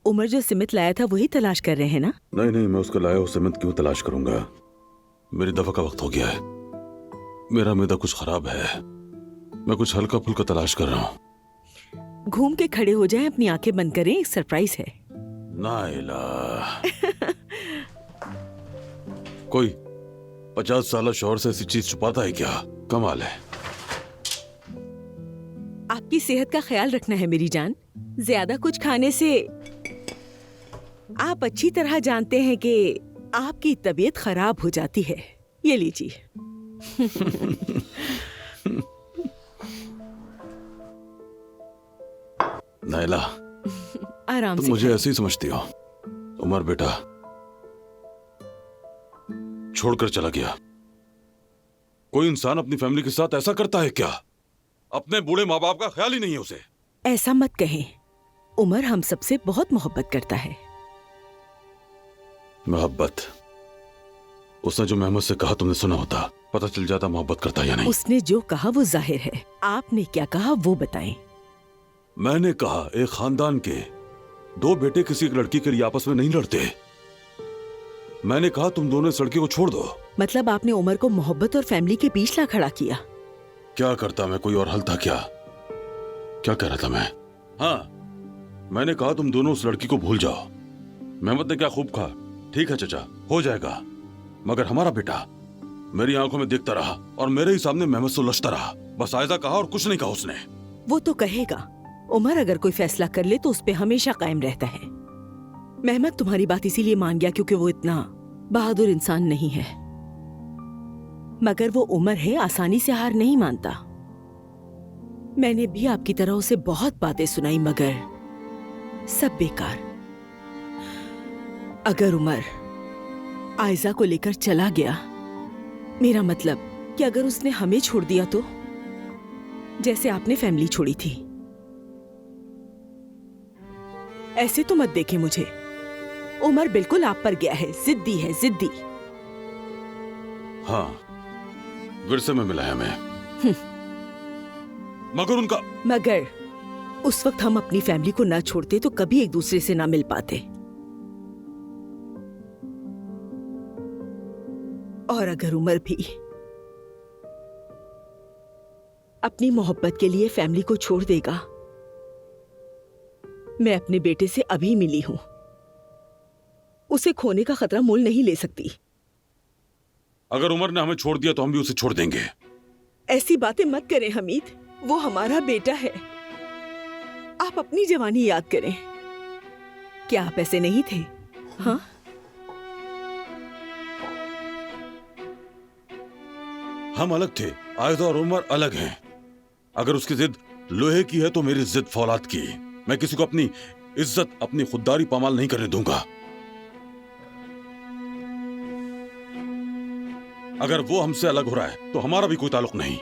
उमर जो सिमत लाया था वही तलाश कर रहे हैं ना? नहीं नहीं, मैं उसका लाया हुआ सिमत क्यों तलाश करूंगा। मेरी दवा का वक्त हो गया है। मेरा मैदा कुछ खराब है। मैं कुछ हल्का फुल्का तलाश कर रहा हूँ। घूम के खड़े हो जाएं, अपनी आंखें बंद करें, एक सरप्राइज है। नाइला। कोई 50 साल शौहर से ऐसी चीज छुपाता है क्या? कमाल है। आपकी सेहत का ख्याल रखना है मेरी जान। ज्यादा कुछ खाने से आप अच्छी तरह जानते हैं कि आपकी तबीयत खराब हो जाती है। ये लीजिए। नाइला, आराम तुम से मुझे खाएं। ऐसे ही समझती हो। उमर बेटा छोड़कर चला गया। कोई इंसान अपनी फैमिली के साथ ऐसा करता है क्या? अपने बूढ़े माँ बाप का ख्याल ही नहीं है उसे। ऐसा मत कहें। उमर हम सबसे बहुत मोहब्बत करता है। मोहब्बत? उसने जो मोहम्मद से कहा तुमने सुना होता, पता चल जाता मोहब्बत करता या नहीं। उसने जो कहा वो जाहिर है। आपने क्या कहा वो बताएं। मैंने कहा एक खानदान के 2 बेटे किसी एक लड़की के लिए आपस में नहीं लड़ते। मैंने कहा तुम दोनों इस लड़की को छोड़ दो। मतलब आपने उमर को मोहब्बत और फैमिली के बीच ला खड़ा किया? क्या करता मैं? कोई और हल था क्या? क्या कह रहा था मैं? हाँ, मैंने कहा तुम दोनों उस लड़की को भूल जाओ। मोहम्मद ने क्या खूब कहा, ठीक है चचा हो जाएगा, मगर हमारा बेटा मेरी आंखों में देखता रहा और मेरे ही सामने मोहम्मद से उलझता रहा। बस आयजा कहा और कुछ नहीं कहा उसने। वो तो कहेगा। उमर अगर कोई फैसला कर ले तो उस पे हमेशा कायम रहता है। मेहमद तुम्हारी बात इसीलिए मान गया क्योंकि वो इतना बहादुर इंसान नहीं है, मगर वो उमर है, आसानी से हार नहीं मानता। मैंने भी आपकी तरह उसे बहुत बातें सुनाई मगर सब बेकार। अगर उमर आयजा को लेकर चला गया, मेरा मतलब कि अगर उसने हमें छोड़ दिया तो, जैसे आपने फैमिली छोड़ी थी। ऐसे तो मत देखें मुझे। उमर बिल्कुल आप पर गया है, जिद्दी है, जिद्दी। हाँ, विरसे में मिला है मैं। मगर उनका मगर उस वक्त हम अपनी फैमिली को ना छोड़ते तो कभी एक दूसरे से ना मिल पाते। और अगर उमर भी अपनी मोहब्बत के लिए फैमिली को छोड़ देगा, मैं अपने बेटे से अभी मिली हूं, उसे खोने का खतरा मोल नहीं ले सकती। अगर उमर ने हमें छोड़ दिया तो हम भी उसे छोड़ देंगे। ऐसी बातें मत करें हमीद, वो हमारा बेटा है। आप अपनी जवानी याद करें। क्या आप ऐसे नहीं थे? हाँ, हम अलग थे, आयजा और उमर अलग हैं। अगर उसकी जिद लोहे की है तो मेरी जिद फौलाद की। मैं किसी को अपनी इज्जत, अपनी खुददारी पामाल नहीं करने दूंगा। अगर वो हमसे अलग हो रहा है तो हमारा भी कोई ताल्लुक नहीं।